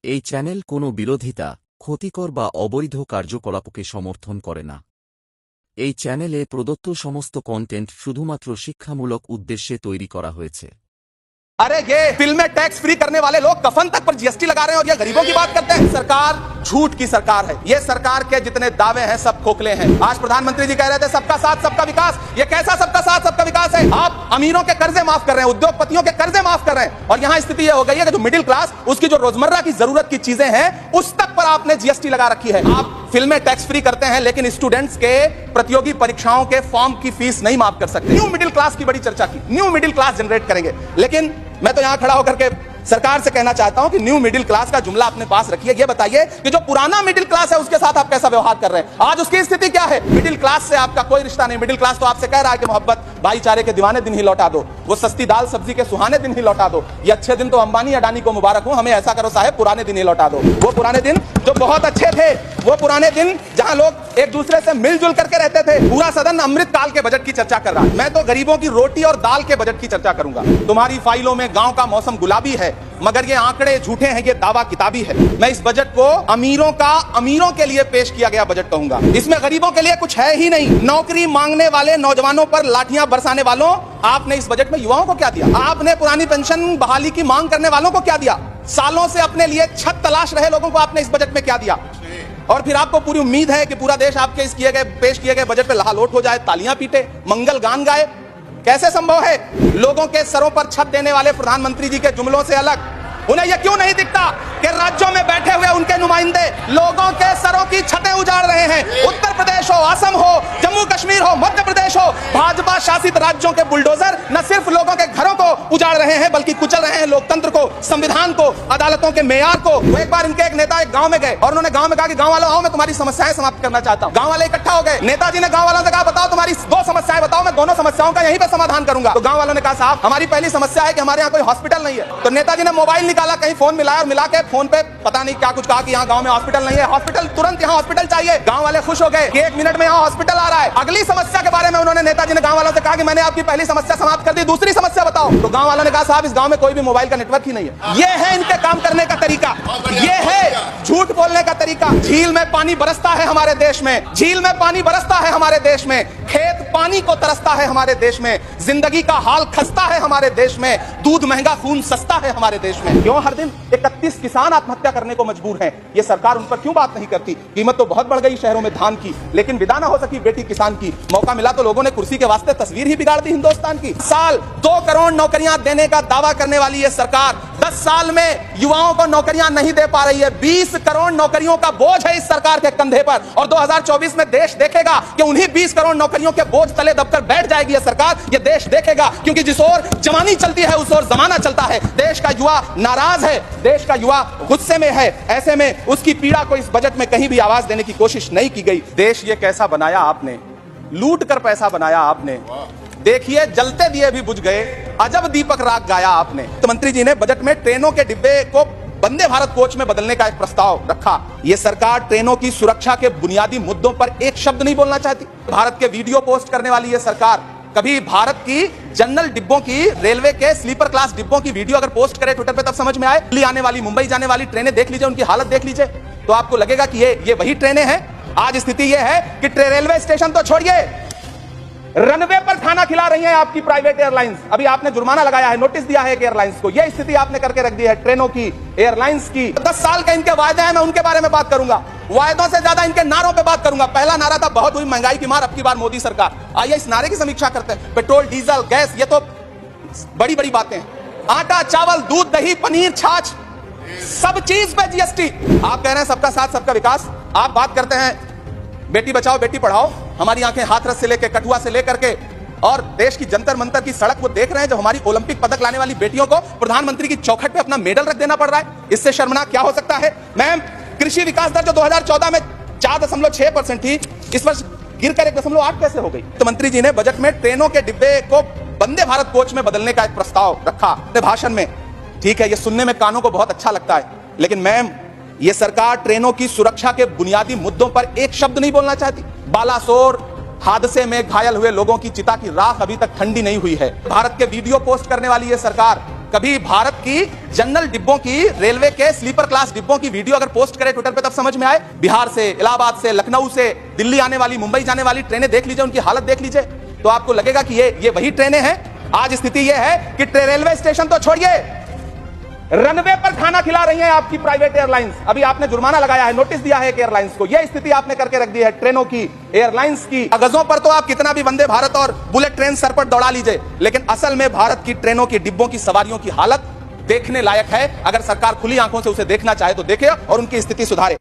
এই চ্যানেল কোনো বিরোধিতা, ক্ষতিকর বা অবৈধ কার্যকলাপকে সমর্থন করে না। এই চ্যানেলে প্রদত্ত সমস্ত কন্টেন্ট শুধুমাত্র শিক্ষামূলক উদ্দেশ্যে তৈরি করা হয়েছে। अरे ये फिल्में टैक्स फ्री करने वाले लोग कफन तक पर जीएसटी लगा रहे हैं और ये गरीबों की बात करते हैं। सरकार झूठ की सरकार है। ये सरकार के जितने दावे हैं सब खोखले हैं। आज प्रधानमंत्री जी कह रहे थे सबका साथ सबका विकास। ये कैसा सबका साथ सबका विकास है? आप अमीरों के कर्जे माफ कर रहे हैं, उद्योगपतियों के कर्जे माफ कर रहे हैं, और यहाँ स्थिति ये हो गई है कि जो मिडिल क्लास, उसकी जो रोजमर्रा की जरूरत की चीजें हैं उस तक पर आपने जीएसटी लगा रखी है। आप फिल्में टैक्स फ्री करते हैं लेकिन स्टूडेंट्स के प्रतियोगी परीक्षाओं के फॉर्म की फीस नहीं माफ कर सकते। न्यू मिडिल क्लास की बड़ी चर्चा की, न्यू मिडिल क्लास जनरेट करेंगे, लेकिन मैं तो यहां खड़ा होकर के सरकार से कहना चाहता हूं कि न्यू मिडिल क्लास का जुमला अपने पास रखिए। ये बताइए कि जो पुराना मिडिल क्लास है उसके साथ आप कैसा व्यवहार कर रहे हैं? आज उसकी स्थिति क्या है? मिडिल क्लास से आपका कोई रिश्ता नहीं। मिडिल क्लास तो आपसे कह रहा है कि मोहब्बत भाईचारे के दीवाने दिन ही लौटा दो, वो सस्ती दाल सब्जी के सुहाने दिन ही लौटा दो। ये अच्छे दिन तो अंबानी अडानी को मुबारक हो, हमें ऐसा करो साहब पुराने दिन ही लौटा दो। वो पुराने दिन जो बहुत अच्छे थे, वो पुराने दिन जहां लोग एक दूसरे से मिलजुल करके रहते थे। पूरा सदन अमृत काल के बजट की चर्चा कर रहा है। मैं तो गरीबों की रोटी और दाल के बजट की चर्चा करूंगा। तुम्हारी फाइलों में गांव का मौसम गुलाबी है, मगर ये आंकड़े झूठे हैं, ये दावा किताबी है। मैं इस बजट को अमीरों के लिए पेश किया गया बजट कहूंगा। इसमें गरीबों के लिए कुछ है ही नहीं। नौकरी मांगने वाले नौजवानों पर लाठियां बरसाने वालों, आपने इस बजट में युवाओं को क्या दिया? आपने पुरानी पेंशन बहाली की मांग करने वालों को क्या दिया? सालों से अपने लिए छत तलाश रहे लोगों को आपने इस बजट में क्या दिया? और फिर आपको पूरी उम्मीद है कि पूरा देश आपके इस पेश किए गए बजट पे लहालोट हो जाए, तालियां पीटे, मंगल गान गाए। कैसे संभव है? लोगों के सरों पर छत देने वाले प्रधानमंत्री जी के जुमलों से अलग उन्हें यह क्यों नहीं दिखता कि राज्यों में बैठे हुए उनके नुमाइंदे लोगों के सरों की छतें उजाड़ रहे हैं? उत्तर प्रदेश हो, असम हो, जम्मू कश्मीर हो, मध्य प्रदेश हो, भाजपा शासित राज्यों के बुलडोजर न सिर्फ लोगों के घरों को उजाड़ रहे हैं बल्कि कुचल रहे हैं लोकतंत्र को, संविधान को, अदालतों के मेयार को। वो एक बार इनके एक नेता एक गांव में गए और उन्होंने गांव में कहा कि गांव वालों आओ, मैं तुम्हारी समस्याएं समाप्त करना चाहता हूं। गांव वाले इकट्ठा हो गए। नेताजी ने गांव वालों से कहा बताओ तुम्हारी दो समस्याएं बताओ, मैं दोनों समस्याओं का यहीं पे समाधान करूंगा। तो गांव वालों ने कहा साहब हमारी पहली समस्या है कि हमारे यहाँ कोई हॉस्पिटल नहीं है। तो नेताजी ने मोबाइल निकाला, कहीं फोन मिलाया और मिला के फोन पे पता नहीं क्या कुछ कहा कि यहाँ गांव में हॉस्पिटल नहीं है, हॉस्पिटल तुरंत यहाँ हॉस्पिटल चाहिए। गांव वाले खुश हो गए कि 1 मिनट में यहाँ हॉस्पिटल आ रहा है। अगली समस्या के बारे में उन्होंने नेताजी ने गांव वालों से कहा कि मैंने आपकी पहली समस्या समाप्त कर दी, दूसरी समस्या बताओ। तो गांव वालों ने कहा साहब इस गांव में कोई भी मोबाइल का नेटवर्क ही नहीं है। ये है इनके काम करने का तरीका, ये है झूठ बोलने का तरीका। झील में पानी बरसता है हमारे देश में, झील में पानी बरसता है हमारे देश में, खेत पानी को तरसता है हमारे देश में, जिंदगी का हाल खस्ता है हमारे देश में, दूध महंगा खून सस्ता है हमारे देश में। क्यों हर दिन 31 किसान आत्महत्या करने को मजबूर हैं? ये सरकार उन पर क्यों बात नहीं करती? कीमत तो बहुत बढ़ गई शहरों में धान की, लेकिन विदा ना हो सकी बेटी किसान की। मौका मिला तो लोगों ने कुर्सी के वास्ते तस्वीर ही बिगाड़ दी हिंदुस्तान की। साल 2 करोड़ नौकरियां देने का दावा करने वाली ये सरकार 10 साल में युवाओं को नौकरियां नहीं दे पा रही है। 20 करोड़ नौकरियों का बोझ है इस सरकार के कंधे पर, और 2024 में देश देखेगा कि उन्हीं 20 करोड़ नौकरियों के बोझ तले दबकर बैठ जाएगी ये सरकार। ये देश देखेगा, क्योंकि जिस ओर जवानी चलती है उस ओर जमाना चलता है। देश का युवा नाराज है, देश का युवा गुस्से में है। ऐसे में उसकी पीड़ा को इस बजट में कहीं भी आवाज देने की कोशिश नहीं की गई। देश ये कैसा बनाया आपने, लूट कर पैसा बनाया आपने। देखिए जलते दिए भी बुझ गए, अजब दीपक राग गाया आपने। तो मंत्री जी ने बजट में ट्रेनों के डिब्बे को वंदे भारत कोच में बदलने का एक प्रस्ताव रखा। यह सरकार ट्रेनों की सुरक्षा के बुनियादी मुद्दों पर एक शब्द नहीं बोलना चाहती। भारत के वीडियो पोस्ट करने वाली यह सरकार कभी भारत की जनरल डिब्बों की, रेलवे के स्लीपर क्लास डिब्बों की वीडियो अगर पोस्ट करे ट्विटर पे तब समझ में आए। दिल्ली आने वाली, मुंबई जाने वाली ट्रेनें देख लीजिए, उनकी हालत देख लीजिए, तो आपको लगेगा कि ये वही ट्रेनें हैं। आज स्थिति यह है कि रेलवे स्टेशन तो छोड़िए, रनवे पर खाना खिला रही है आपकी प्राइवेट एयरलाइंस। अभी आपने जुर्माना लगाया है, नोटिस दिया है एयरलाइंस को। यह स्थिति आपने करके रख दी है ट्रेनों की, एयरलाइंस की। 10 साल के इनके वायदे हैं, मैं उनके बारे में बात करूंगा। वायदों से ज्यादा इनके नारों पे बात करूंगा। पहला नारा था बहुत हुई महंगाई की मार, अब की बार मोदी सरकार। आइए इस नारे की समीक्षा करते हैं। पेट्रोल, डीजल, गैस, ये तो बड़ी बड़ी बातें हैं। आटा, चावल, दूध, दही, पनीर, छाछ, सब चीज पे जीएसटी। आप कह रहे हैं सबका साथ सबका विकास। आप बात करते हैं बेटी बचाओ बेटी पढ़ाओ। हमारी आंखें हाथरस से लेकर, कठुआ से लेकर के, और देश की जंतर मंतर की सड़क वो देख रहे हैं। जो हमारी ओलंपिक पदक लाने वाली बेटियों को प्रधानमंत्री की चौखट पे अपना मेडल रख देना पड़ रहा है। इससे शर्मनाक क्या हो सकता है? मैम, कृषि विकास दर जो 2014 में 4.6% थी, इस वर्ष गिरकर 1.8 कैसे हो गई? तो मंत्री जी ने बजट में ट्रेनों के डिब्बे को वंदे भारत कोच में बदलने का एक प्रस्ताव रखा अपने भाषण में। ठीक है, ये सुनने में कानों को बहुत अच्छा लगता है, लेकिन मैम ये सरकार ट्रेनों की सुरक्षा के बुनियादी मुद्दों पर एक शब्द नहीं बोलना चाहती। बालासोर हादसे में घायल हुए लोगों की चिता की राख अभी तक ठंडी नहीं हुई है। भारत के वीडियो पोस्ट करने वाली ये सरकार कभी भारत की जनरल डिब्बों की, रेलवे के स्लीपर क्लास डिब्बों की वीडियो अगर पोस्ट करें ट्विटर पे तब समझ में आए। बिहार से, इलाहाबाद से, लखनऊ से दिल्ली आने वाली, मुंबई जाने वाली ट्रेनें देख लीजिए, उनकी हालत देख लीजिए, तो आपको लगेगा कि ये वही ट्रेनें हैं। आज स्थिति यह है कि रेलवे स्टेशन तो छोड़िए, रनवे पर खाना खिला रही हैं आपकी प्राइवेट एयरलाइंस। अभी आपने जुर्माना लगाया है, नोटिस दिया है एयरलाइंस को। यह स्थिति आपने करके रख दी है ट्रेनों की, एयरलाइंस की। कागजों पर तो आप कितना भी वंदे भारत और बुलेट ट्रेन सर पर दौड़ा लीजिए, लेकिन असल में भारत की ट्रेनों की डिब्बों की सवारियों की हालत देखने लायक है। अगर सरकार खुली आंखों से उसे देखना चाहे तो देखे और उनकी स्थिति सुधारे।